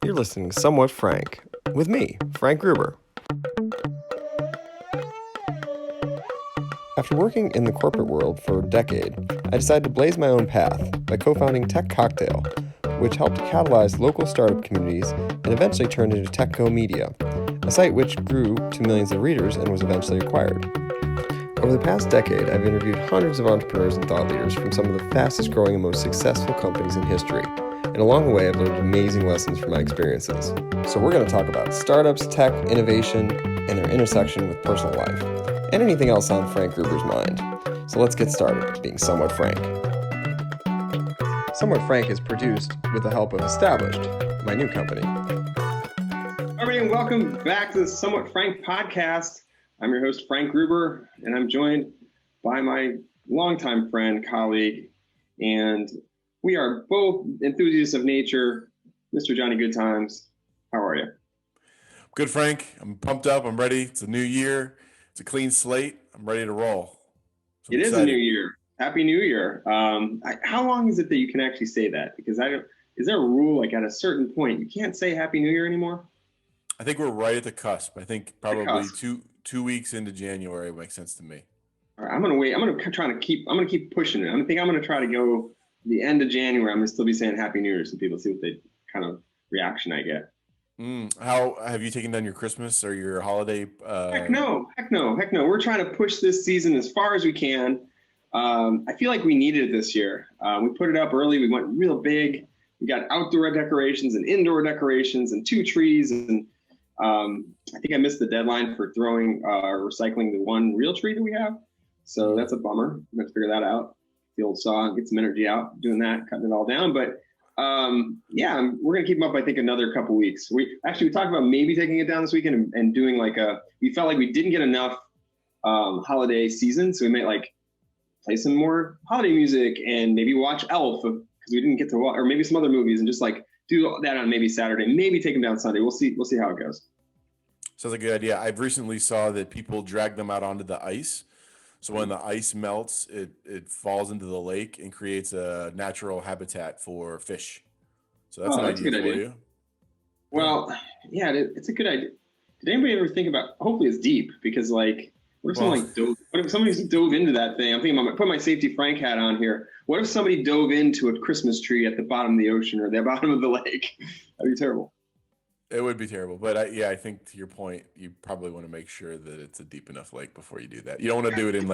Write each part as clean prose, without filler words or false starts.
You're listening to Somewhat Frank with me, Frank Gruber. After working in the corporate world for a decade, I decided to blaze my own path by co-founding Tech Cocktail, which helped catalyze local startup communities and eventually turned into TechCo Media, a site which grew to millions of readers and was eventually acquired. Over the past decade, I've interviewed hundreds of entrepreneurs and thought leaders from some of the fastest growing and most successful companies in history. And along the way, I've learned amazing lessons from my experiences. So we're going to talk about startups, tech, innovation, and their intersection with personal life, and anything else on Frank Gruber's mind. So let's get started being Somewhat Frank. Somewhat Frank is produced with the help of Established, my new company. Everybody, and welcome back to the Somewhat Frank podcast. I'm your host, Frank Gruber, and I'm joined by my longtime friend, colleague, and we are both enthusiasts of nature, Mr. Johnny Goodtimes. How are you? Good, Frank. I'm pumped up. I'm ready. It's a new year. It's a clean slate. I'm ready to roll. So it is a new year. Happy New Year. How long is it that you can actually say that? Because is there a rule, like at a certain point, you can't say Happy New Year anymore? I think we're right at the cusp. I think probably two weeks into January makes sense to me. All right, I'm gonna wait. I'm gonna keep pushing it. I'm gonna try to go the end of January. I'm gonna still be saying Happy New Year so people see what they kind of reaction I get. How have you taken down your Christmas or your holiday? Heck no. We're trying to push this season as far as we can. I feel like we needed it this year. We put it up early. We went real big. We got outdoor decorations and indoor decorations and 2 trees. And I think I missed the deadline for throwing or recycling the one real tree that we have. So that's a bummer. I'm going to figure that out. The old saw, get some energy out, doing that, cutting it all down. But yeah, we're going to keep them up, I think, another couple weeks. We talked about maybe taking it down this weekend and doing we felt like we didn't get enough holiday season. So we might play some more holiday music and maybe watch Elf because we didn't get to watch, or maybe some other movies and just do that on maybe Saturday, maybe take them down Sunday. We'll see how it goes. Sounds like a good idea. I've recently saw that people drag them out onto the ice. So when the ice melts, it falls into the lake and creates a natural habitat for fish. So that's an idea for you. Well, yeah, it's a good idea. Did anybody ever think about? Hopefully, it's deep because what if somebody dove into that thing? I'm thinking about put my safety Frank hat on here. What if somebody dove into a Christmas tree at the bottom of the ocean or the bottom of the lake? That'd be terrible. It would be terrible, but I think to your point, you probably want to make sure that it's a deep enough lake before you do that. You don't want to do it in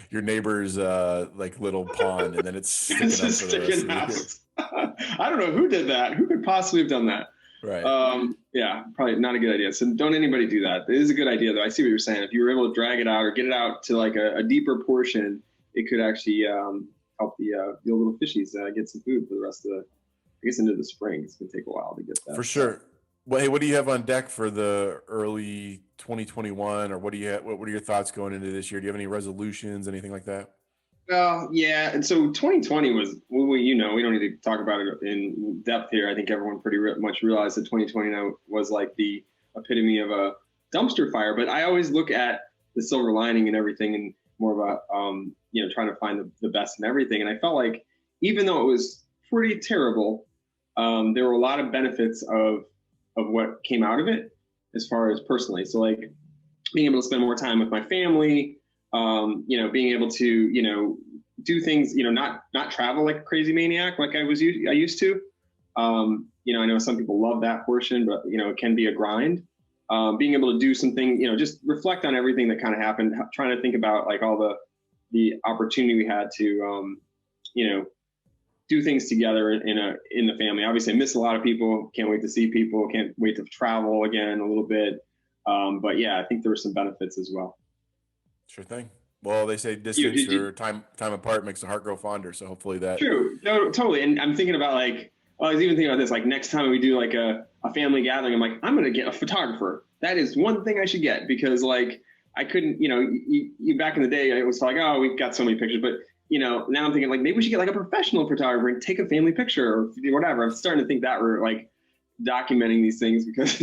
your neighbor's little pond and then it's sticking up for the rest of the year. I don't know who did that. Who could possibly have done that? Right. Yeah, probably not a good idea. So don't anybody do that. It is a good idea though. I see what you're saying. If you were able to drag it out or get it out to a deeper portion, it could actually help the little fishies get some food for the rest of into the spring. It's gonna take a while to get that. For sure. Well, hey, what do you have on deck for the early 2021, or what are your thoughts going into this year? Do you have any resolutions, anything like that? Well, yeah. And so 2020 was, we don't need to talk about it in depth here. I think everyone pretty much realized that 2020 now was like the epitome of a dumpster fire. But I always look at the silver lining and everything and more about, trying to find the best in everything. And I felt like even though it was pretty terrible, there were a lot of benefits of what came out of it as far as personally. So being able to spend more time with my family, being able to, do things, not travel like a crazy maniac like I used to. I know some people love that portion, but, it can be a grind. Being able to do something, just reflect on everything that kind of happened, trying to think about all the opportunity we had to, do things together in the family. Obviously I miss a lot of people, can't wait to see people, can't wait to travel again a little bit. But yeah, I think there were some benefits as well. Sure thing. Well, they say distance or time apart makes the heart grow fonder. So hopefully that. True. No, totally. And I'm thinking about I was even thinking about this, next time we do a family gathering, I'm going to get a photographer. That is one thing I should get because I couldn't, you back in the day, it was oh, we've got so many pictures, but now I'm thinking maybe we should get a professional photographer and take a family picture or whatever. I'm starting to think that we're documenting these things because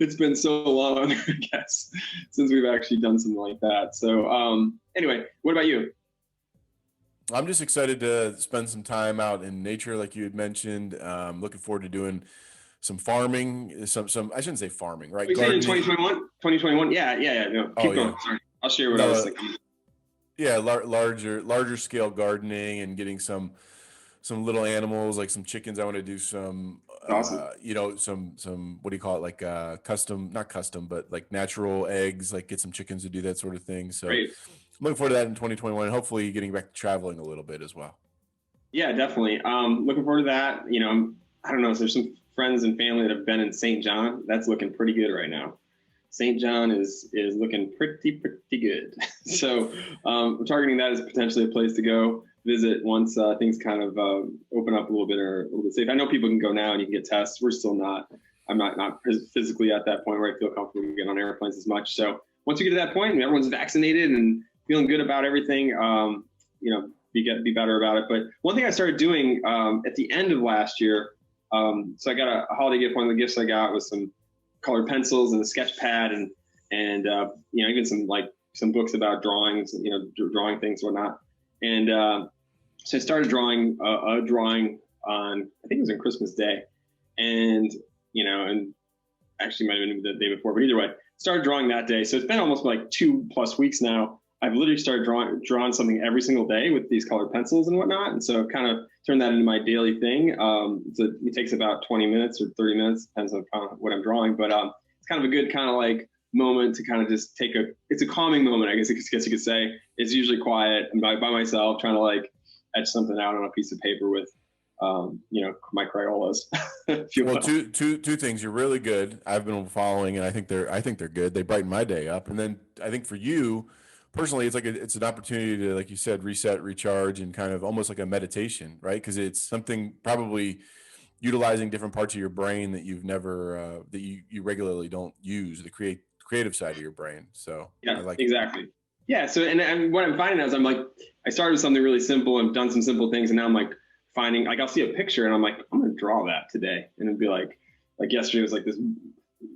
it's been so long, I guess, since we've actually done something like that. So anyway, what about you? I'm just excited to spend some time out in nature, like you had mentioned. Looking forward to doing some farming, some I shouldn't say farming, right? You said in 2021? 2021? Yeah. No, keep going. Sorry. I'll share what I was thinking. Yeah, larger scale gardening and getting some little animals, like some chickens. I want to do some, awesome. Some what do you call it? Like not custom, but like natural eggs, like get some chickens to do that sort of thing. So Great. I'm looking forward to that in 2021, and hopefully getting back to traveling a little bit as well. Yeah, definitely. Looking forward to that. I don't know. So there's some friends and family that have been in St. John. That's looking pretty good right now. St. John is looking pretty good. So we're targeting that as potentially a place to go visit once things kind of open up a little bit or a little bit safe. I know people can go now and you can get tests. We're still not. I'm not physically at that point where I feel comfortable getting on airplanes as much. So once we get to that point and everyone's vaccinated and feeling good about everything, be better about it. But one thing I started doing at the end of last year, so I got a holiday gift. One of the gifts I got was some colored pencils and a sketch pad and even some books about drawings, drawing things, whatnot. And so I started drawing a drawing on, I think it was on Christmas Day, and actually might have been the day before, but either way, started drawing that day. So it's been almost like 2+ weeks now. I've literally started drawing something every single day with these colored pencils and whatnot. And so I've kind of turned that into my daily thing. So it takes about 20 minutes or 30 minutes, depends on kind of what I'm drawing. But it's kind of a good kind of like moment to kind of just it's a calming moment, I guess you could say. It's usually quiet. I'm by myself trying to like etch something out on a piece of paper with, my Crayolas. Well, two things. You're really good. I've been following, and I think they're good. They brighten my day up. And then I think for you personally, it's an opportunity to, like you said, reset, recharge, and kind of almost like a meditation, right? Because it's something probably utilizing different parts of your brain that you've never that you regularly don't use, the creative side of your brain. So yeah, I like exactly. Yeah. So and what I'm finding is I started with something really simple and done some simple things, and now I'm like finding, like, I'll see a picture and I'm like, I'm gonna draw that today, and it'd be like yesterday was like this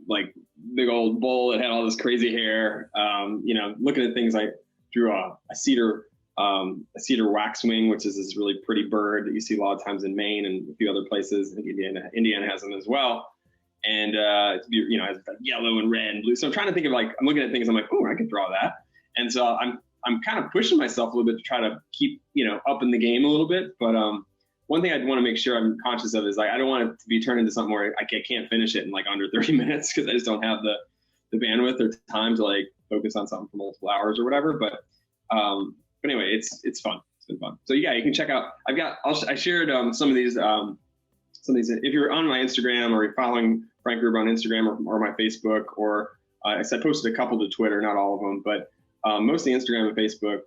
like big old bull that had all this crazy hair. Looking at things, I drew a cedar waxwing, which is this really pretty bird that you see a lot of times in Maine and a few other places. I think Indiana has them as well. And it's has yellow and red and blue. So I'm trying to think of I'm looking at things, I'm like, oh, I could draw that. And so I'm kind of pushing myself a little bit to try to keep up in the game a little bit. But one thing I'd want to make sure I'm conscious of is I don't want it to be turned into something where I can't finish it in under 30 minutes because I just don't have the bandwidth or time to focus on something for multiple hours or whatever. But anyway, it's fun. It's been fun. So yeah, you can check out. I shared some of these. If you're on my Instagram or you're following Frank Gruber on Instagram or my Facebook, or I posted a couple to Twitter, not all of them, but mostly Instagram and Facebook,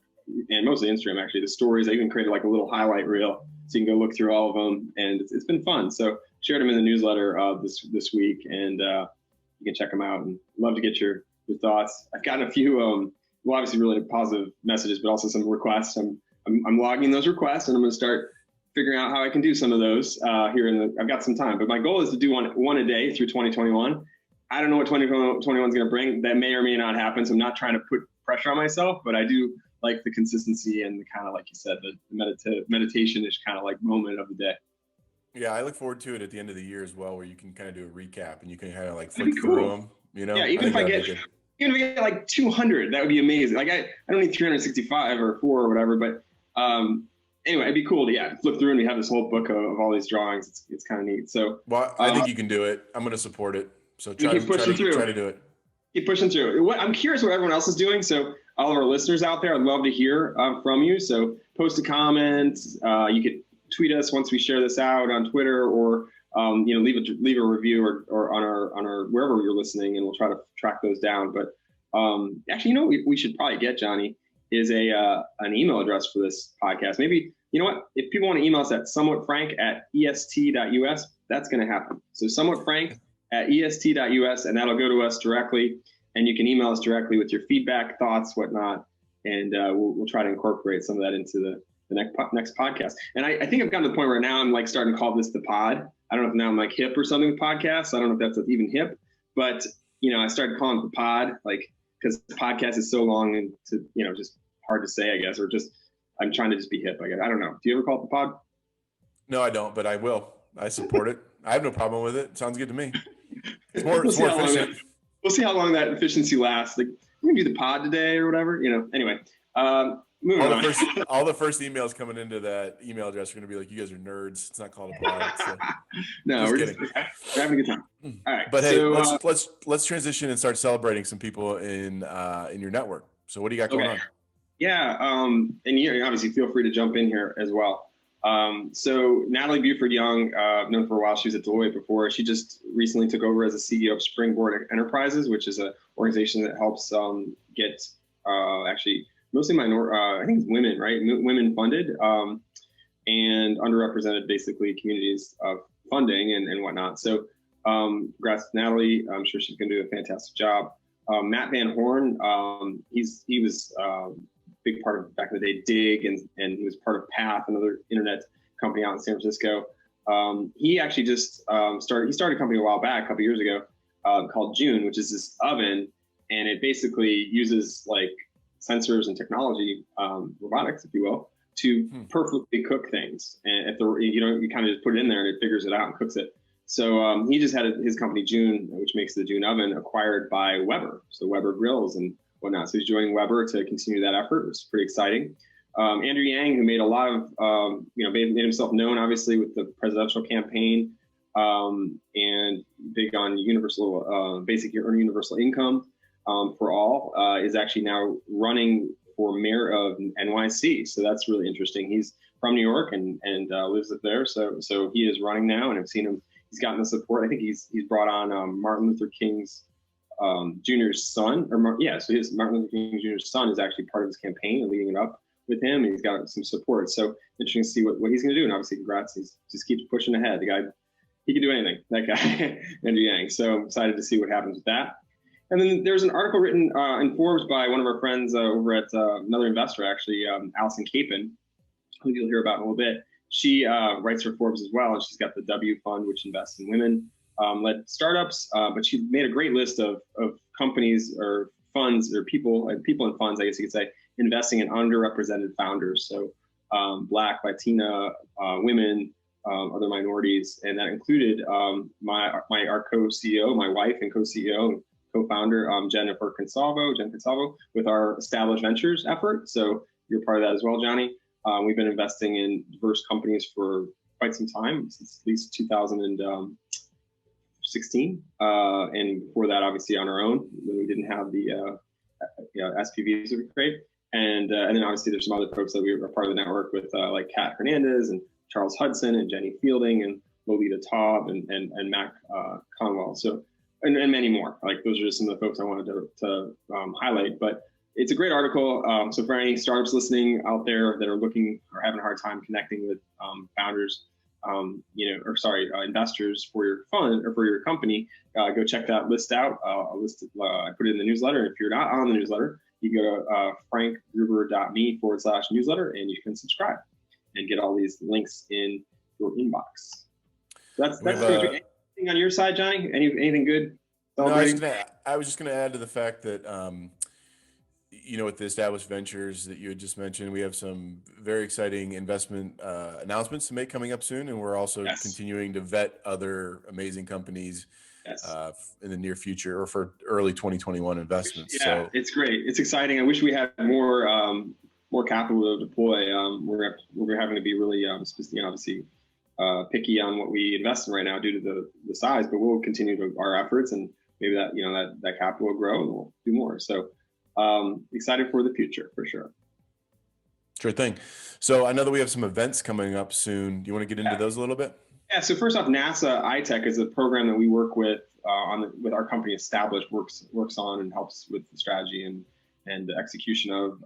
and mostly Instagram actually. The stories, I even created a little highlight reel so you can go look through all of them, and it's been fun. So shared them in the newsletter this week, and you can check them out. And love to get your thoughts. I've gotten a few, obviously really positive messages, but also some requests. I'm logging those requests, and I'm going to start figuring out how I can do some of those here I've got some time. But my goal is to do one a day through 2021. I don't know what 2021 is going to bring. That may or may not happen. So I'm not trying to put pressure on myself, but I do like the consistency and the kind of, like you said, the meditation-ish kind of moment of the day. Yeah, I look forward to it at the end of the year as well, where you can kind of do a recap and you can kind of flick through them. Yeah, even if I get 200, that would be amazing. I don't need 365 or 4 or whatever, but anyway, it'd be cool to flip through and we have this whole book of all these drawings. It's kind of neat. So well, I think you can do it. I'm going to support it. So try to do it. Keep pushing through. I'm curious what everyone else is doing. So all of our listeners out there, I'd love to hear from you. So post a comment. You could tweet us once we share this out on Twitter, or leave a review or on our wherever you're listening, and we'll try to track those down. But actually, we should probably get, Johnny, is an email address for this podcast. Maybe, if people want to email us at somewhatfrank@est.us, that's going to happen. So somewhatfrank@est.us, and that'll go to us directly. And you can email us directly with your feedback, thoughts, whatnot, and we'll try to incorporate some of that into the next podcast. And I think I've gotten to the point where now I'm starting to call this the pod. I don't know if now I'm hip or something with podcasts. I don't know if that's even hip, but I started calling it the pod, because the podcast is so long and just hard to say, I guess, or just I'm trying to just be hip. I don't know. Do you ever call it the pod? No, I don't, but I will. I support it. I have no problem with it. Sounds good to me. It's We'll more see how long efficient. we'll see how long that efficiency lasts. Like, we're gonna do the pod today or whatever, Anyway, moving on. All the first emails coming into that email address are going to be like, you guys are nerds. It's not called a pod. So. No, Just we're kidding. we're having a good time. All right, But hey, so, let's transition and start celebrating some people in your network. So what do you got going on? Yeah, and you obviously feel free to jump in here as well. So Natalie Buford Young, known for a while, she was at Deloitte before. She just recently took over as the CEO of Springboard Enterprises, which is an organization that helps get actually mostly I think it's women, right? Women funded and underrepresented, basically, communities of funding and whatnot. So congrats to Natalie. I'm sure she's going to do a fantastic job. Matt Van Horn, he was big part of, back in the day, Dig, and he was part of Path, another internet company out in San Francisco. He actually just started a company a while back, a couple years ago, called June, which is this oven, and it basically uses like sensors and technology, robotics, if you will, to perfectly cook things. And you kind of just put it in there and it figures it out and cooks it. So he just had his company June, which makes the June oven, acquired by Weber, so Weber Grills and whatnot. So he's joining Weber to continue that effort. It's pretty exciting. Andrew Yang, who made a lot of, made himself known, obviously, with the presidential campaign and big on universal, basic earning universal income for all, is actually now running for mayor of NYC. So that's really interesting. He's from New York and lives up there. So he is running now, and I've seen him. He's gotten the support. I think he's brought on Martin Luther King's Jr.'s son, so his Martin Luther King Jr.'s son is actually part of his campaign and leading it up with him, and he's got some support. So interesting to see what he's going to do. And obviously, congrats, he just keeps pushing ahead. The guy, he can do anything. That guy, Andrew Yang. So I'm excited to see what happens with that. And then there's an article written in Forbes by one of our friends over at another investor, actually, Allison Capon, who you'll hear about in a little bit. She writes for Forbes as well, and she's got the W Fund, which invests in women-led startups. But she made a great list of companies or funds or people in funds, I guess you could say, investing in underrepresented founders. So Black, Latina, women, other minorities, and that included our co-CEO, my wife and co-CEO, co-founder, Jen Consalvo, with our Established Ventures effort. So you're part of that as well, Johnny. We've been investing in diverse companies for quite some time, since at least 2016. And before that, obviously, on our own, when we didn't have the SPVs that we create. And then obviously there's some other folks that we were part of the network with, like Kat Hernandez and Charles Hudson and Jenny Fielding and Lolita Taub and Mac Conwell. So, and many more. Like, those are just some of the folks I wanted to highlight. But it's a great article. So for any startups listening out there that are looking or having a hard time connecting with founders, investors for your fund or for your company, go check that list out. I put it in the newsletter. If you're not on the newsletter, you go to frankgruber.me/newsletter, and you can subscribe and get all these links in your inbox. That's anything on your side, Johnny? Anything good? No, I was just gonna add to the fact that with the Established Ventures that you had just mentioned, we have some very exciting investment announcements to make coming up soon, and we're also continuing to vet other amazing companies in the near future or for early 2021 investments. Yeah, so it's great. It's exciting. I wish we had more capital to deploy. We're having to be really obviously picky on what we invest in right now due to the size, but we'll continue our efforts, and maybe that capital will grow and we'll do more. So excited for the future for sure. Sure thing. So I know that we have some events coming up soon. Do you want to get into those a little bit? Yeah. So first off, NASA iTech is a program that we work with with our company Established works on and helps with the strategy and the execution of.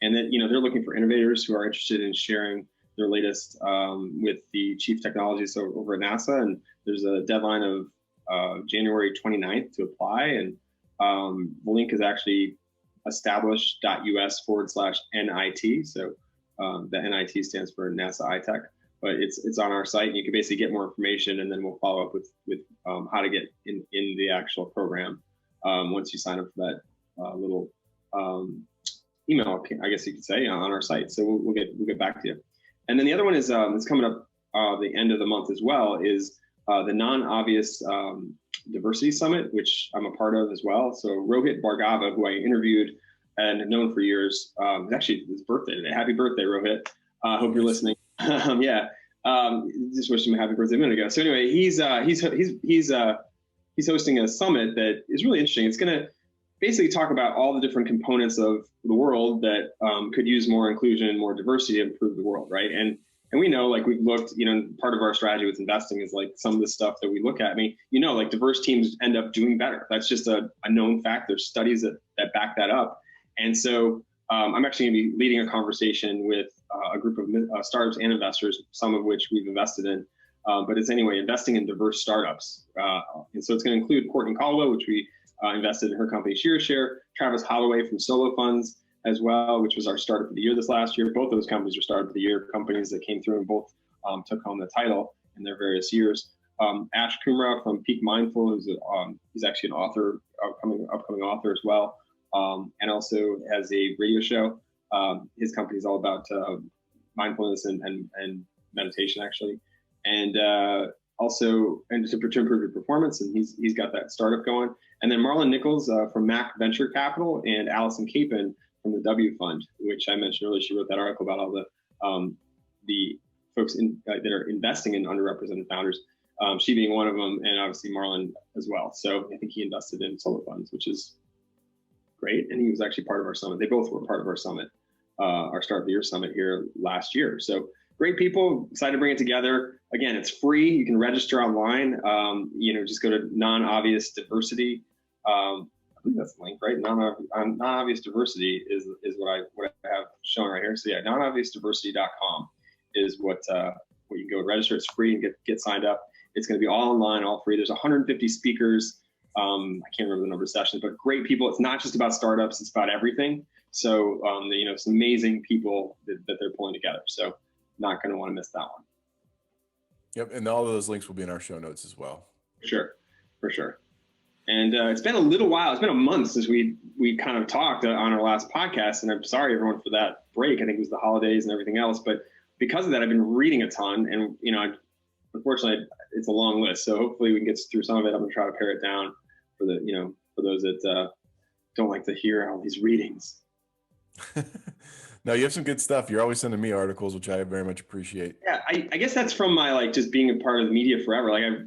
And then they're looking for innovators who are interested in sharing their latest with the chief technologists over at NASA. And there's a deadline of January 29th to apply. And the link is actually established.us/NIT. So the NIT stands for NASA iTech, but it's on our site, and you can basically get more information, and then we'll follow up with how to get in the actual program once you sign up for that little email, I guess you could say, on our site. So we'll get back to you. And then the other one is it's coming up the end of the month as well, is the non-obvious diversity summit, which I'm a part of as well. So Rohit Bhargava, who I interviewed and have known for years, actually his birthday today. Happy birthday, Rohit. Hope you're listening. Yeah. Just wished him a happy birthday a minute ago. So anyway, he's hosting a summit that is really interesting. It's going to basically talk about all the different components of the world that could use more inclusion and more diversity to improve the world, right? And we know, like we've looked, part of our strategy with investing is like some of the stuff that we look at. I mean, like diverse teams end up doing better. That's just a known fact. There's studies that back that up. And so I'm actually going to be leading a conversation with a group of startups and investors, some of which we've invested in. But it's anyway, investing in diverse startups. And so it's going to include Courtney Caldwell, which we invested in her company ShearShare, Travis Holloway from Solo Funds as well, which was our startup of the year this last year. Both of those companies were startup of the year companies that came through and both took home the title in their various years. Ash Kumra from Peak Mindful, who's he's actually an author, upcoming author as well, and also has a radio show. His company is all about mindfulness and meditation, actually, and also and to improve your performance. And he's got that startup going. And then Marlon Nichols from Mac Venture Capital and Allison Capon from the W Fund, which I mentioned earlier. She wrote that article about all the folks that are investing in underrepresented founders. She being one of them, and obviously Marlon as well. So I think he invested in Solo Funds, which is great. And he was actually part of our summit. They both were part of our summit, our Start of the Year summit here last year. So great people, excited to bring it together. Again, it's free. You can register online. Just go to non-obvious diversity. I believe that's the link, right? Non-obvious diversity is what I have shown right here. So yeah, nonobviousdiversity.com is what you can go register. It's free and get signed up. It's going to be all online, all free. There's 150 speakers. I can't remember the number of sessions, but great people. It's not just about startups; it's about everything. So some amazing people that they're pulling together. So not going to want to miss that one. Yep, and all of those links will be in our show notes as well. For sure. And it's been a little while. It's been a month since we kind of talked on our last podcast, and I'm sorry everyone for that break. I think it was the holidays and everything else, but because of that, I've been reading a ton, and unfortunately, it's a long list. So hopefully we can get through some of it. I'm gonna try to pare it down for those that don't like to hear all these readings. No, you have some good stuff. You're always sending me articles, which I very much appreciate. Yeah, I guess that's from my just being a part of the media forever. Like I've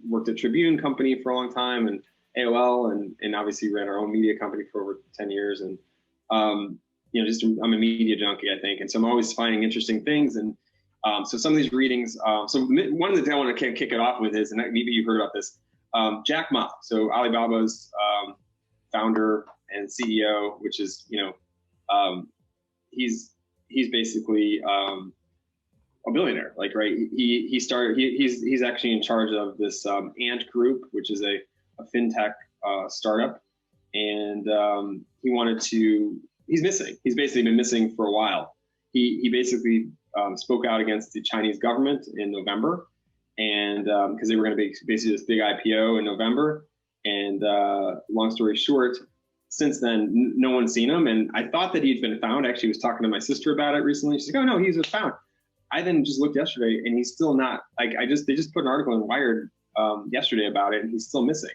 worked at Tribune Company for a long time and AOL and obviously ran our own media company for over 10 years. And I'm a media junkie, I think. And so I'm always finding interesting things. And so some of these readings, so one of the things I want to kick it off with is, and maybe you've heard about this, Jack Ma, so Alibaba's founder and CEO, which is, he's basically a billionaire, right? He's actually in charge of this Ant Group, which is a fintech startup, and he's missing. He's basically been missing for a while. He basically spoke out against the Chinese government in November, and because they were going to be basically this big IPO in November, and long story short, since then, no one's seen him. And I thought that he'd been found. Actually, I was talking to my sister about it recently. She's like, oh, no, he's been found. I then just looked yesterday and he's still not, they just put an article in Wired yesterday about it and he's still missing.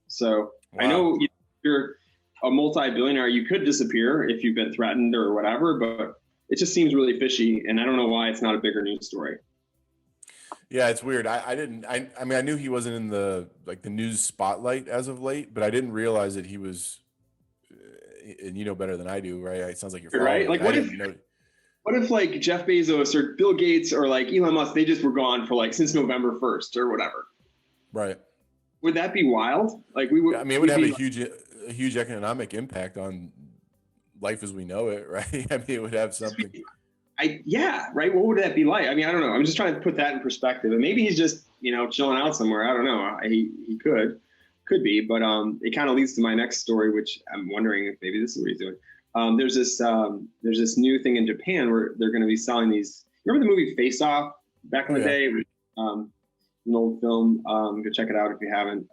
So wow. I know you're a multi-billionaire, you could disappear if you've been threatened or whatever, but it just seems really fishy. And I don't know why it's not a bigger news story. Yeah, it's weird. I mean, I knew he wasn't in the news spotlight as of late, but I didn't realize that he was, and you know better than I do, right? It sounds like you're right. Like what if Jeff Bezos or Bill Gates or Elon Musk, they just were gone for since November 1st or whatever. Right. Would that be wild? It would have a huge economic impact on life as we know it, right? I mean, it would have something. Right. What would that be like? I mean, I don't know. I'm just trying to put that in perspective. And maybe he's just, chilling out somewhere. I don't know. He could be, but it kind of leads to my next story, which I'm wondering if maybe this is what he's doing. There's this new thing in Japan where they're going to be selling these. Remember the movie Faceoff back in the day? An old film. Go check it out if you haven't.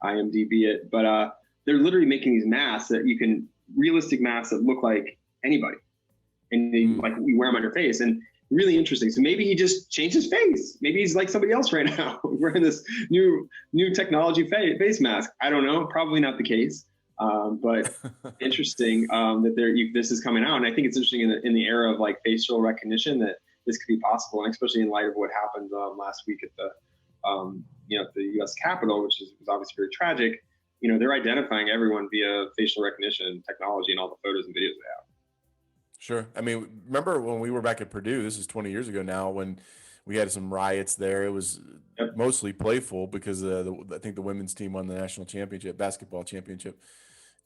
IMDb it. But they're literally making these masks realistic masks that look like anybody. And they we wear them on your face. And really interesting. So maybe he just changed his face. Maybe he's like somebody else right now wearing this new technology face mask. I don't know. Probably not the case. But interesting that this is coming out. And I think it's interesting in the era of like facial recognition that this could be possible, and especially in light of what happened last week at the the U.S. Capitol, which was obviously very tragic. They're identifying everyone via facial recognition technology and all the photos and videos they have. Sure. I mean, remember when we were back at Purdue, this is 20 years ago now, when we had some riots there. It was mostly playful because I think the women's team won the national championship, basketball championship.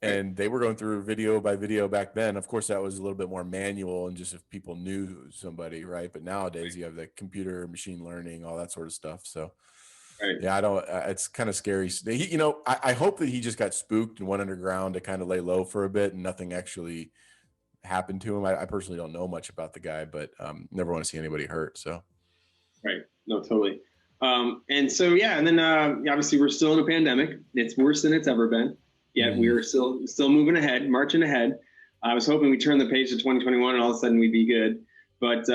And they were going through video by video back then. Of course, that was a little bit more manual and just if people knew somebody, right? But nowadays you have the computer, machine learning, all that sort of stuff. So yeah, it's kind of scary. I hope that he just got spooked and went underground to kind of lay low for a bit and nothing actually happened to him. I personally don't know much about the guy, but never want to see anybody hurt. So. Right. No, totally. And so, yeah. And then obviously we're still in a pandemic. It's worse than it's ever been. Yet we're still moving ahead, marching ahead. I was hoping we turn the page to 2021 and all of a sudden we'd be good. But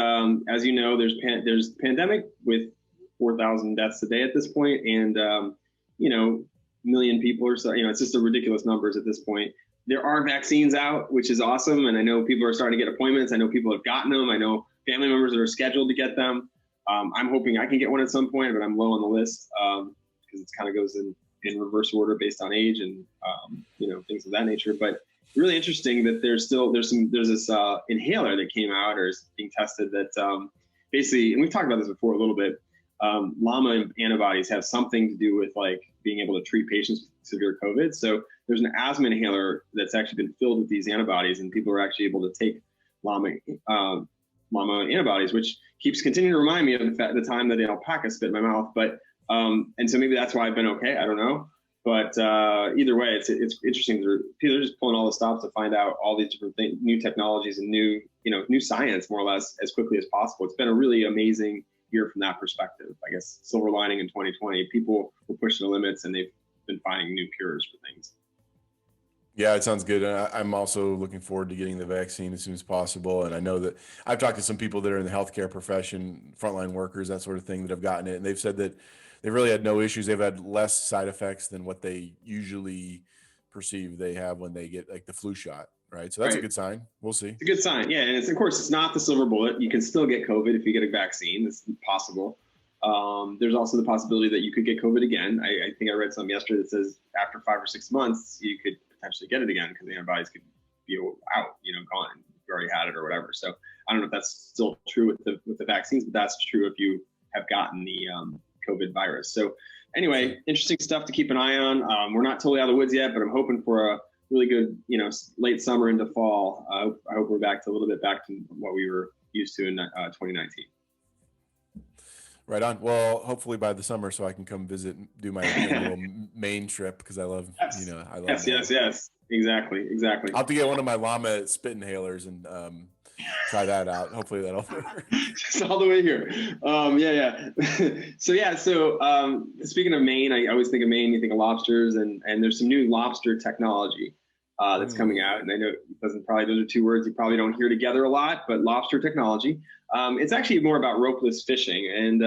as you know, there's pandemic with 4,000 deaths a day at this point, and million people or so. It's just a ridiculous numbers at this point. There are vaccines out, which is awesome, and I know people are starting to get appointments. I know people have gotten them. I know family members that are scheduled to get them. I'm hoping I can get one at some point, but I'm low on the list because it kind of goes in reverse order based on age and things of that nature. But really interesting that there's this inhaler that came out or is being tested that basically, and we've talked about this before a little bit, Llama antibodies have something to do with like being able to treat patients with severe COVID. So there's an asthma inhaler that's actually been filled with these antibodies, and people are actually able to take Llama antibodies, which keeps continuing to remind me of the time that the alpaca spit in my mouth. But and so maybe that's why I've been okay. I don't know. But either way, it's interesting. People are just pulling all the stops to find out all these different things, new technologies and new science, more or less, as quickly as possible. It's been a really amazing year from that perspective. I guess silver lining in 2020, people were pushing the limits and they've been finding new cures for things. Yeah, it sounds good. I'm also looking forward to getting the vaccine as soon as possible. And I know that I've talked to some people that are in the healthcare profession, frontline workers, that sort of thing, that have gotten it. And they've said that they've really had no issues. They've had less side effects than what they usually perceive they have when they get like the flu shot. Right. So that's a good sign. We'll see. It's a good sign. Yeah. And of course, it's not the silver bullet. You can still get COVID if you get a vaccine. It's possible. There's also the possibility that you could get COVID again. I think I read something yesterday that says after 5 or 6 months, you could potentially get it again because the antibodies could be out, gone. You already had it or whatever. So I don't know if that's still true with the vaccines, but that's true if you have gotten the COVID virus. So anyway, interesting stuff to keep an eye on. We're not totally out of the woods yet, but I'm hoping for a really good, late summer into fall. I hope we're back to what we were used to in 2019. Right on. Well, hopefully by the summer, so I can come visit and do my annual Maine trip because I love, I love. Yes. Exactly. I'll have to get one of my Llama spit inhalers and try that out. Hopefully that'll work. Just all the way here. So speaking of Maine, I always think of Maine. You think of lobsters, and there's some new lobster technology that's coming out. And I know those are two words you probably don't hear together a lot, but lobster technology. It's actually more about ropeless fishing, and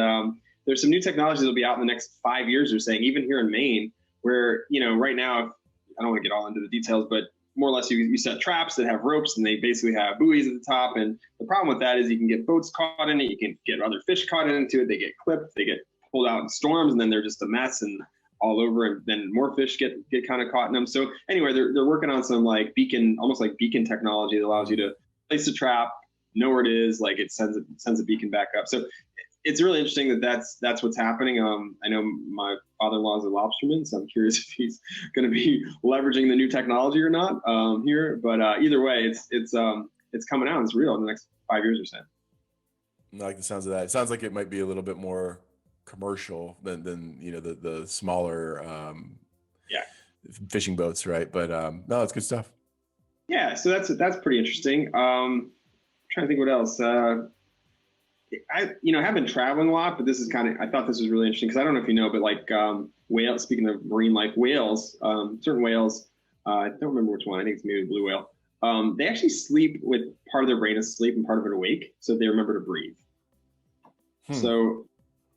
there's some new technology that'll be out in the next 5 years. They're saying, even here in Maine, where right now, I don't want to get all into the details, but more or less you set traps that have ropes, and they basically have buoys at the top. And the problem with that is you can get boats caught in it, you can get other fish caught into it, they get clipped, they get pulled out in storms, and then they're just a mess and all over, and then more fish get kind of caught in them. So anyway, they're working on some like almost like beacon technology that allows you to place a trap, know where it is, like it sends a beacon back up. So it's really interesting that's what's happening. I know my father-in-law is a lobsterman, so I'm curious if he's going to be leveraging the new technology or not here. But either way, it's coming out. It's real in the next 5 years or so. I like the sounds of that. It sounds like it might be a little bit more commercial than the smaller fishing boats, right? But no, it's good stuff. Yeah, so that's pretty interesting. I'm trying to think what else. I have been traveling a lot, but this is I thought this was really interesting because I don't know if you know, but like whales, speaking of marine life, whales, certain whales, I don't remember which one, I think it's maybe a blue whale. They actually sleep with part of their brain asleep and part of it awake, so they remember to breathe. So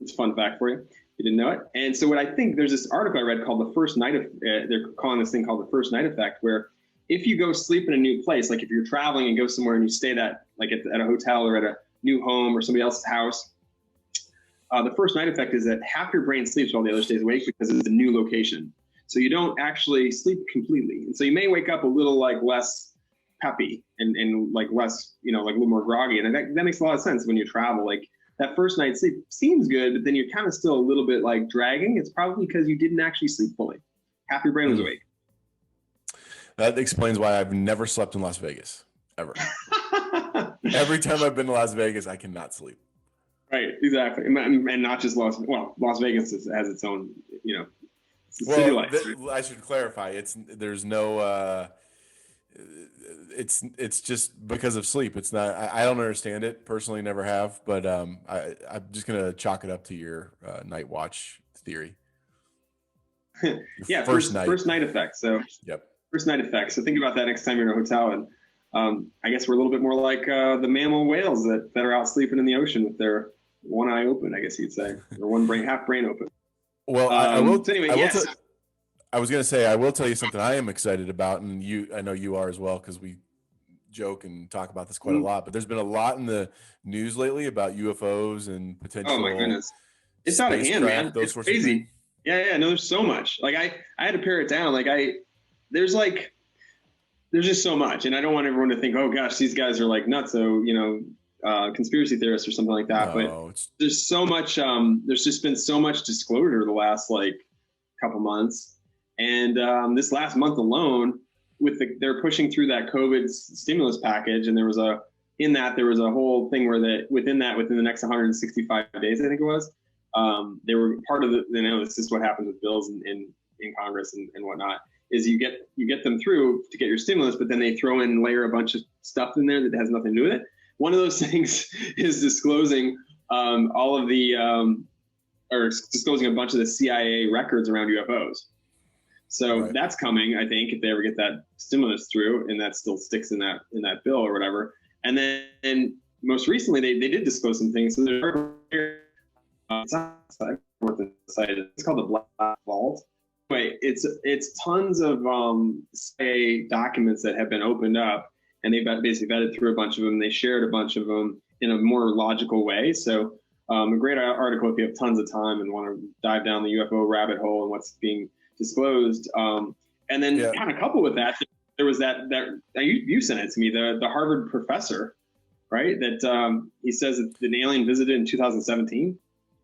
it's a fun fact for you. You didn't know it. And so what I think, there's this article I read called the first night of, they're calling this thing called the first night effect, where if you go sleep in a new place, like if you're traveling and go somewhere and you stay that, like at a hotel or at a new home or somebody else's house, the first night effect is that half your brain sleeps while the other stays awake because it's a new location. So you don't actually sleep completely. And so you may wake up a little like less peppy and like less, like a little more groggy. And that makes a lot of sense when you travel. Like that first night's sleep seems good, but then you're kind of still a little bit like dragging. It's probably because you didn't actually sleep fully. Half your brain was awake. That explains why I've never slept in Las Vegas, ever. Every time I've been to Las Vegas, I cannot sleep. Right, exactly. And not just Las Vegas has its own, city lights. Right? I should clarify. There's no, it's just because of sleep. It's not, I don't understand it personally, never have, but I'm just going to chalk it up to your night watch theory. Yeah, first night effect. So yep. First night effect. So think about that next time you're in a hotel. And I guess we're a little bit more like the mammal whales that are out sleeping in the ocean with their one eye open, I guess you'd say, or half brain open. Well, I will. So anyway, I was going to say, I will tell you something I am excited about, and I know you are as well, because we joke and talk about this quite a lot. But there's been a lot in the news lately about UFOs and potential. Oh my goodness, it's out of hand, man. Those it's sorts crazy. Of things. Yeah. No, there's so much. Like I had to pare it down. Like there's just so much, and I don't want everyone to think, oh gosh, these guys are like nuts. So conspiracy theorists or something like that. No, but there's so much. There's just been so much disclosure the last couple months, and this last month alone, they're pushing through that COVID stimulus package, and there was a whole thing where within the next 165 days, I think it was, they were part of the. This is what happens with bills in Congress and whatnot. Is you get them through to get your stimulus, but then they throw in and layer a bunch of stuff in there that has nothing to do with it. One of those things is disclosing all of the or disclosing a bunch of the CIA records around UFOs. So That's coming, I think, if they ever get that stimulus through, and that still sticks in that bill or whatever. And then most recently, they did disclose some things. So there's it's called the Black Vault. Anyway, it's tons of CIA documents that have been opened up, and they've basically vetted through a bunch of them. They shared a bunch of them in a more logical way. So a great article if you have tons of time and want to dive down the UFO rabbit hole and what's being disclosed. And then kind of coupled with that, there was that you sent it to me, the Harvard professor, right? That he says that an alien visited in 2017.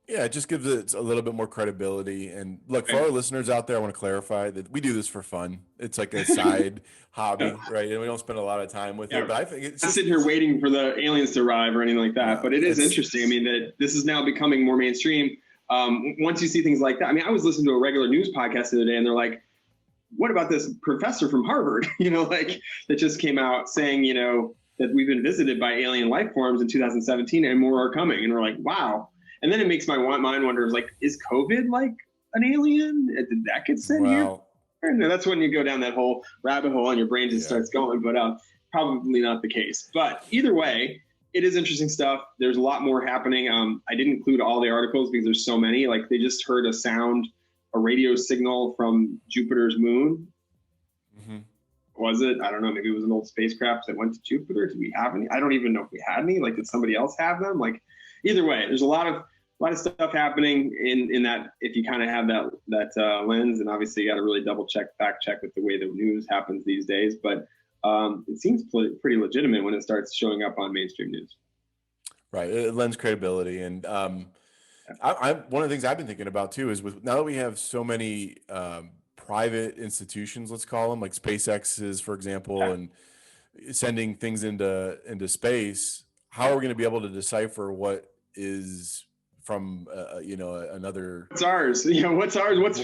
Yeah, it just gives it a little bit more credibility. And look, for our listeners out there, I want to clarify that we do this for fun. It's like a side hobby, right? And we don't spend a lot you time with it. But I think it's not sitting here waiting for the aliens to arrive or anything like that. No, but it is interesting. I mean, that this is now becoming more mainstream. Once you see things like that, I mean, I was listening to a regular news podcast the other day, and they're like, "What about this professor from Harvard? That just came out saying, that we've been visited by alien life forms in 2017, and more are coming." And we're like, "Wow." And then it makes my mind wonder, is COVID like an alien? Did that get sent here? And that's when you go down that whole rabbit hole and your brain just starts going, but probably not the case. But either way, it is interesting stuff. There's a lot more happening. I didn't include all the articles because there's so many. Like they just heard a radio signal from Jupiter's moon. Mm-hmm. Was it? I don't know. Maybe it was an old spacecraft that went to Jupiter. Did we have any? I don't even know if we had any. Did somebody else have them? Either way, there's a lot of stuff happening in that. If you kind of have that lens, and obviously you got to really fact check with the way the news happens these days. But it seems pretty legitimate when it starts showing up on mainstream news. Right, it lends credibility, and one of the things I've been thinking about too is now that we have so many private institutions, let's call them, like SpaceX, for example, and sending things into space. How are we going to be able to decipher what is from another? What's ours? What's ours? What's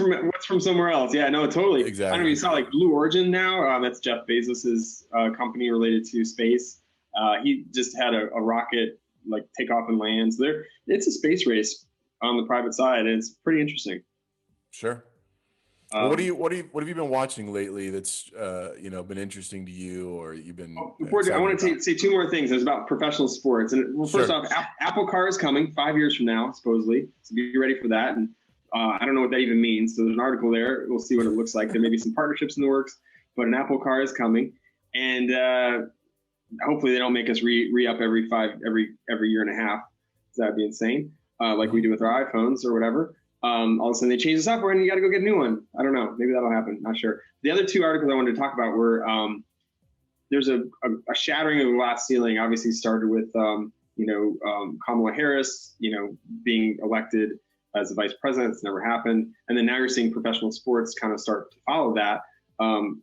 from somewhere else? Yeah, no, totally. Exactly. I don't know. You saw Blue Origin now. That's Jeff Bezos's company related to space. He just had a rocket take off and land. So it's a space race on the private side, and it's pretty interesting. Sure. Well, what have you been watching lately that's been interesting to you, or you've been I want to say two more things. There's about professional sports, and well, first Sure. off, Apple Car is coming 5 years from now, supposedly. So be ready for that. And I don't know what that even means. So there's an article there. We'll see what it looks like. There may be some partnerships in the works, but an Apple Car is coming, and hopefully they don't make us re-up every year and a half. That'd be insane, like we do with our iPhones or whatever. All of a sudden they change the software and you got to go get a new one. I don't know. Maybe that'll happen. Not sure. The other two articles I wanted to talk about were there's a shattering of the glass ceiling. Obviously started with Kamala Harris, being elected as the vice president. It's never happened. And then now you're seeing professional sports kind of start to follow that.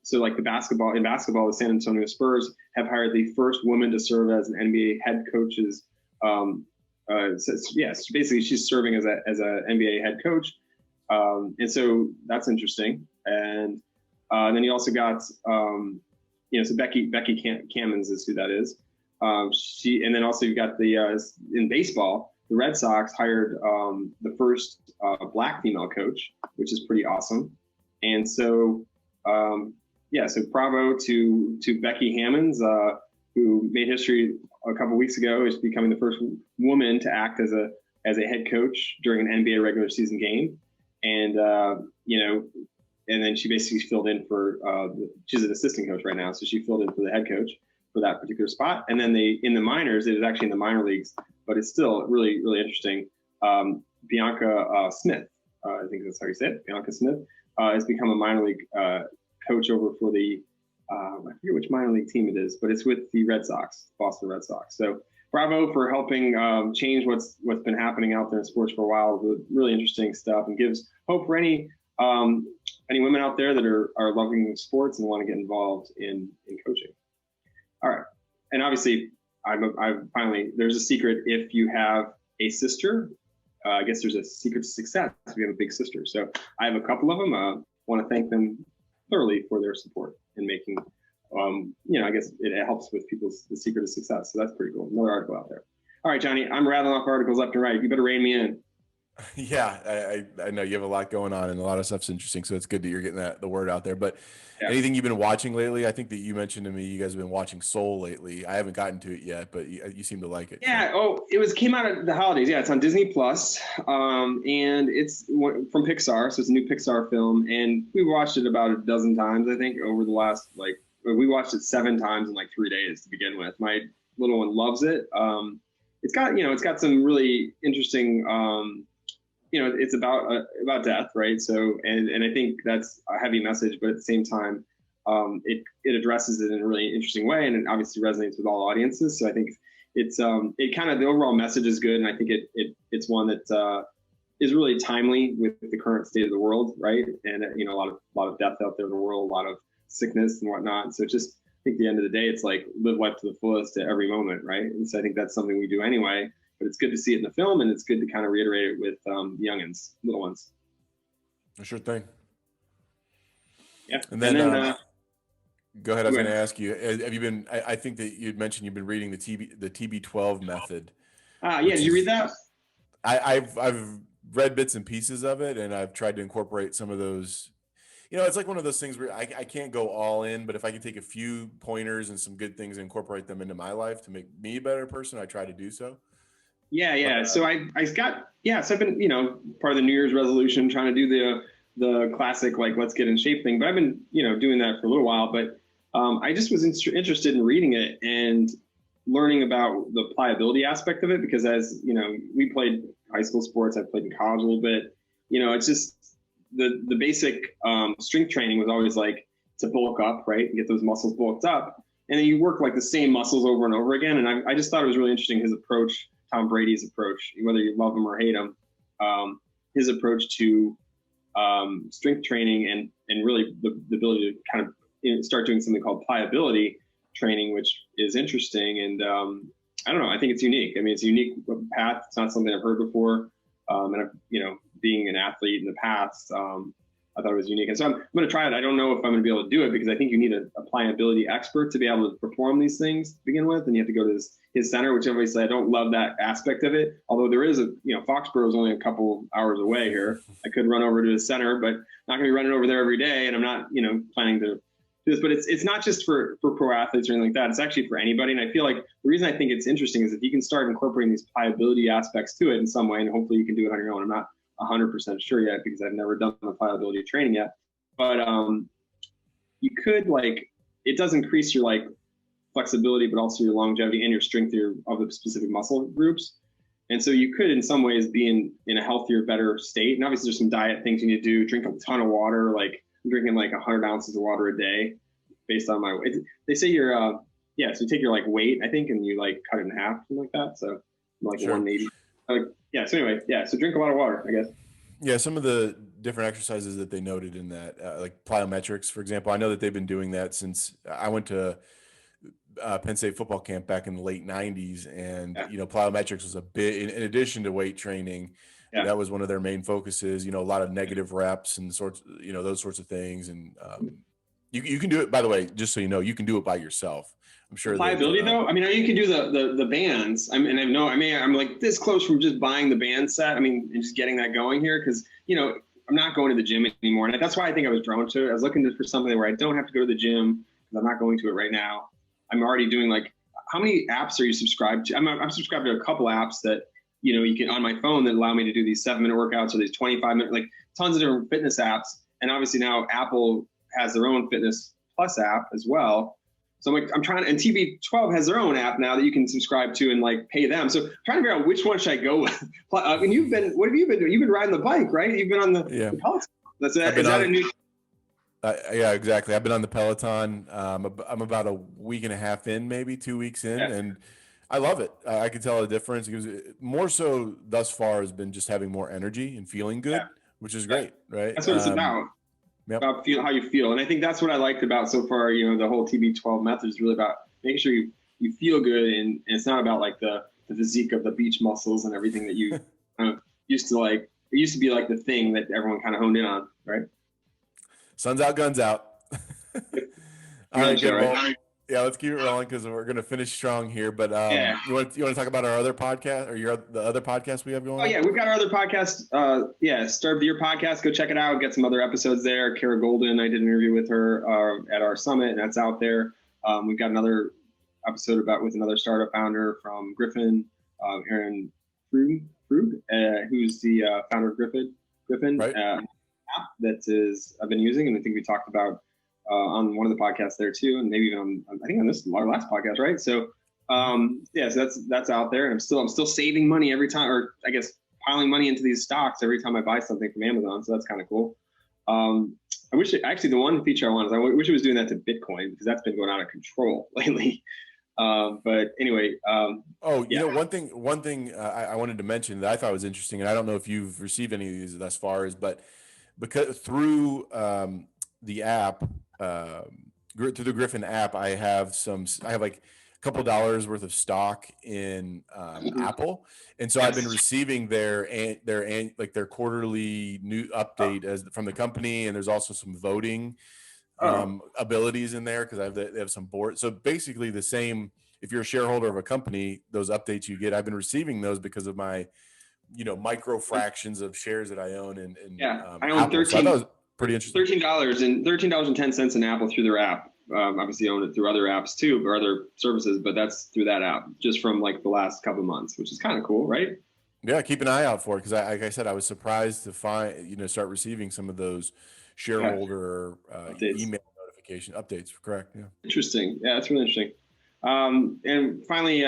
So like in basketball, the San Antonio Spurs have hired the first woman to serve as an NBA head coach's yes, basically she's serving as a NBA head coach, and so that's interesting. And then you also got so Becky Cammons is who that is. And then also you got in baseball, the Red Sox hired the first black female coach, which is pretty awesome. And so so bravo to Becky Hammons, who made history a couple weeks ago, is becoming the first woman to act as a head coach during an NBA regular season game. And and then she basically filled in for she's an assistant coach right now, so she filled in for the head coach for that particular spot. And then in the minors, it is actually in the minor leagues, but it's still really, really interesting. Bianca Smith, I think that's how you say it. Bianca Smith has become a minor league coach over for the I forget which minor league team it is, but it's with the Red Sox, Boston Red Sox. So bravo for helping change what's been happening out there in sports for a while. Really interesting stuff, and gives hope for any women out there that are loving sports and want to get involved in coaching. All right, and obviously, finally, there's a secret if you have a sister. I guess there's a secret to success if you have a big sister. So I have a couple of them. Want to thank them thoroughly for their support in making, I guess it helps with the secret of success. So that's pretty cool. Another article out there. All right, Johnny, I'm rattling off articles left and right. You better rein me in. Yeah, I know you have a lot going on and a lot of stuff's interesting. So it's good that you're getting the word out there. But Yeah. anything you've been watching lately? I think that you mentioned to me you guys have been watching Soul lately. I haven't gotten to it yet, but you seem to like it. Yeah. So. Oh, came out at the holidays. Yeah, it's on Disney Plus, and it's from Pixar. So it's a new Pixar film, and we watched it about a dozen times, I think, over the last we watched it 7 times in 3 days to begin with. My little one loves it. It's got some really interesting. It's about death, right? So, and I think that's a heavy message, but at the same time, it addresses it in a really interesting way, and it obviously resonates with all audiences. So I think it's the overall message is good, and I think it's one that is really timely with the current state of the world, right? And a lot of death out there in the world, a lot of sickness and whatnot. So just I think at the end of the day, it's live life to the fullest at every moment, right? And so I think that's something we do anyway. But it's good to see it in the film, and it's good to kind of reiterate it with youngins, little ones. Sure thing. Yeah. And then go ahead. I was going to ask you, have you been, I think that you'd mentioned you've been reading the TB12 Method. Yeah. Did you read that? I've read bits and pieces of it, and I've tried to incorporate some of those. It's like one of those things where I can't go all in, but if I can take a few pointers and some good things and incorporate them into my life to make me a better person, I try to do so. Yeah. So I've been, part of the New Year's resolution, trying to do the classic, let's get in shape thing. But I've been, doing that for a little while. But I just was interested in reading it and learning about the pliability aspect of it, because as, we played high school sports, I played in college a little bit, it's just the basic strength training was always to bulk up, right? And get those muscles bulked up. And then you work the same muscles over and over again. And I just thought it was really interesting, his approach, Tom Brady's approach, whether you love him or hate him, his approach to strength training and really the ability to kind of start doing something called pliability training, which is interesting. And I don't know, I think it's unique. I mean, it's a unique path. It's not something I've heard before. And I've, being an athlete in the past, I thought it was unique. And so I'm going to try it. I don't know if I'm going to be able to do it because I think you need a pliability expert to be able to perform these things to begin with. And you have to go to his center, which obviously I don't love that aspect of it. Although there is Foxborough is only a couple hours away here. I could run over to his center, but not going to be running over there every day. And I'm not, planning to do this, but it's not just for pro athletes or anything like that. It's actually for anybody. And I feel like the reason I think it's interesting is if you can start incorporating these pliability aspects to it in some way, and hopefully you can do it on your own. I'm not 100% sure yet because I've never done the pliability training yet, but you could it does increase your flexibility, but also your longevity and your strength of the specific muscle groups. And so you could in some ways be in a healthier, better state. And obviously there's some diet things you need to do, drink a ton of water. I'm drinking 100 ounces of water a day based on my weight. They say so you take your weight, I think, and you cut it in half, something like that. So I'm Sure. 180. So anyway, so drink a lot of water, I guess. Yeah, some of the different exercises that they noted in that, like plyometrics, for example, I know that they've been doing that since I went to Penn State football camp back in the late 90s. And, plyometrics was a bit, in addition to weight training, that was one of their main focuses, a lot of negative reps and those sorts of things. And you can do it, by the way, just so you know, you can do it by yourself. I'm sure. Pliability though, you can do the bands. I'm this close from just buying the band set. And just getting that going here because I'm not going to the gym anymore, and that's why I think I was drawn to it. I was looking for something where I don't have to go to the gym because I'm not going to it right now. I'm already doing how many apps are you subscribed to? I'm subscribed to a couple apps that you can on my phone that allow me to do these 7-minute workouts or these 25-minute tons of different fitness apps. And obviously now Apple has their own Fitness Plus app as well. So I'm trying, and TB12 has their own app now that you can subscribe to and pay them. So I'm trying to figure out which one should I go with. What have you been doing? You've been riding the bike, right? You've been on the Peloton. Is that a new? Yeah, exactly. I've been on the Peloton. I'm about a week and a half in, maybe 2 weeks in, and I love it. I can tell a difference. More so thus far has been just having more energy and feeling good, which is great, right? That's what it's about. Yep. About how you feel. And I think that's what I liked about so far, the whole TB12 method is really about making sure you feel good. And it's not about the physique of the beach muscles and everything that you used to it used to be the thing that everyone kind of honed in on, right? Sun's out, guns out. All right, good. Well, let's keep it rolling because we're going to finish strong here. But you want to talk about our other podcast or the other podcast we have going on? Yeah, we've got our other podcast. Start the Year podcast. Go check it out. Get some other episodes there. Kara Golden, I did an interview with her at our summit, and that's out there. We've got another episode with another startup founder from Griffin, Aaron Krug, who's the founder of Griffin. Right. App that I've been using, and I think we talked about on one of the podcasts there too, and maybe even on our last podcast, right? So so that's out there, and I'm still saving money every time, or I guess piling money into these stocks every time I buy something from Amazon. So that's kind of cool. I wish the one feature I want is I wish it was doing that to Bitcoin because that's been going out of control lately. But anyway. One thing I wanted to mention that I thought was interesting, and I don't know if you've received any of these thus far, because through the app, through the Griffin app, I have a couple dollars worth of stock in Apple, and so I've been receiving their quarterly new update from the company, and there's also some voting abilities in there because they have some board. So basically the same. If you're a shareholder of a company, those updates you get, I've been receiving those because of my micro fractions of shares that I own. I own Apple. So I thought it was pretty interesting. $13.10 in Apple through their app. Obviously own it through other apps too, or other services, but that's through that app just from the last couple of months, which is kind of cool, right? Yeah, keep an eye out for it because, like I said, I was surprised to find start receiving some of those shareholder email notification updates. Correct. Yeah. Interesting. Yeah, that's really interesting. And finally,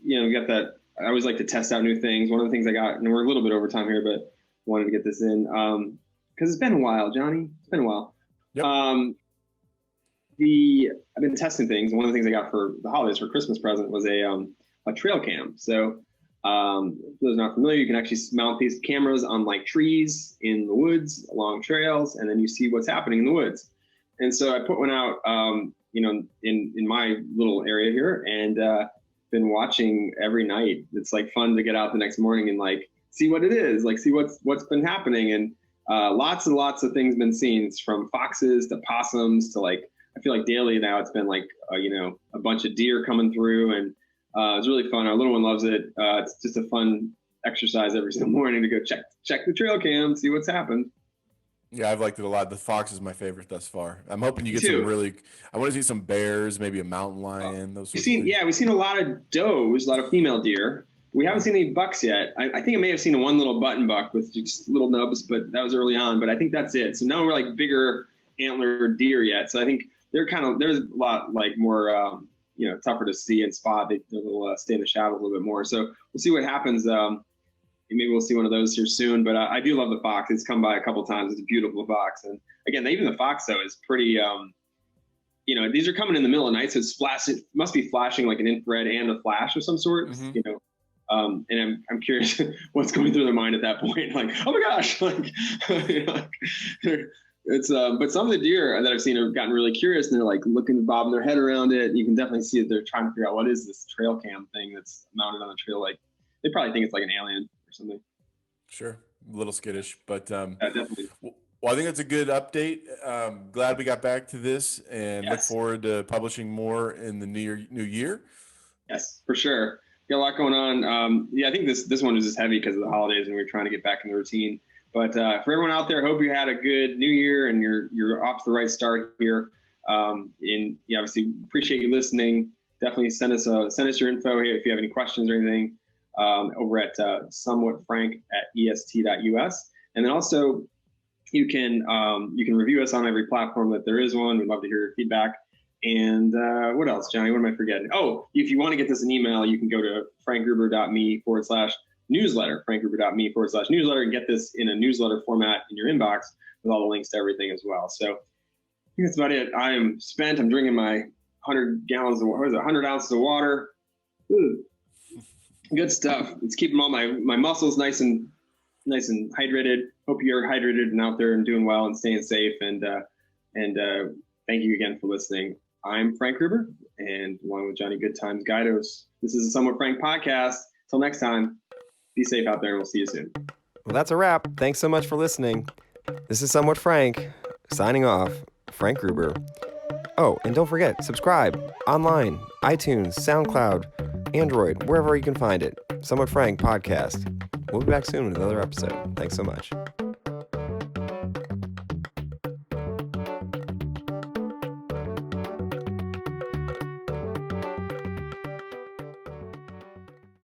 we got that. I always like to test out new things. One of the things I got, and we're a little bit over time here, but wanted to get this in because it's been a while, Johnny. It's been a while. Yep. I've been testing things. One of the things I got for the holidays for Christmas present was a trail cam. So for those not familiar, you can actually mount these cameras on trees in the woods along trails, and then you see what's happening in the woods. And so I put one out, in my little area here, and been watching every night. It's fun to get out the next morning and see what it is, see what's been happening. And Lots and lots of things been seen, from foxes to possums to like, I feel like daily now it's been like, a bunch of deer coming through, and it's really fun. Our little one loves it. It's just a fun exercise every single morning to go check the trail cam, see what's happened. Yeah, I've liked it a lot. The fox is my favorite thus far. I'm hoping you get too. some really. I want to see some bears, maybe a mountain lion. Those sorts of things. We've seen a lot of does, a lot of female deer. We haven't seen any bucks yet. I think I may have seen one little button buck with just little nubs, but that was early on. But I think that's it. So now we're like bigger antler deer yet. So I think there's a lot like more, tougher to see and spot. They'll stay in the shadow a little bit more. So we'll see what happens. Maybe we'll see one of those here soon. But I do love the fox. It's come by a couple times. It's a beautiful fox. And again, even the fox though is pretty. These are coming in the middle of the night, so it must be flashing like an infrared and a flash of some sort. Mm-hmm. And I'm curious what's going through their mind at that point. Like, oh my gosh, it's but some of the deer that I've seen have gotten really curious, and they're like bobbing their head around it. You can definitely see that they're trying to figure out what is this trail cam thing that's mounted on the trail. Like, they probably think it's like an alien or something. Sure, a little skittish, but definitely. Well, I think that's a good update. Glad we got back to this, and look forward to publishing more in the new year. Yes, for sure. Got a lot going on. I think this one was just heavy because of the holidays and we were trying to get back in the routine. But for everyone out there, hope you had a good New Year and you're off to the right start here. Obviously appreciate you listening. Definitely send us your info here if you have any questions or anything over at somewhatfrank@est.us. And then also you can review us on every platform that there is one. We'd love to hear your feedback. And what else, Johnny? What am I forgetting? Oh, if you want to get this an email, you can go to frankgruber.me/newsletter, frankgruber.me/newsletter, and get this in a newsletter format in your inbox with all the links to everything as well. So I think that's about it. I am spent. I'm drinking my 100 ounces of water. Ooh, good stuff. It's keeping all my muscles nice and hydrated. Hope you're hydrated and out there and doing well and staying safe. And thank you again for listening. I'm Frank Gruber, and along with Johnny Good Times Guidos, this is a Somewhat Frank podcast. Till next time, be safe out there, and we'll see you soon. Well, that's a wrap. Thanks so much for listening. This is Somewhat Frank, signing off. Frank Gruber. Oh, and don't forget, subscribe online, iTunes, SoundCloud, Android, wherever you can find it. Somewhat Frank podcast. We'll be back soon with another episode. Thanks so much.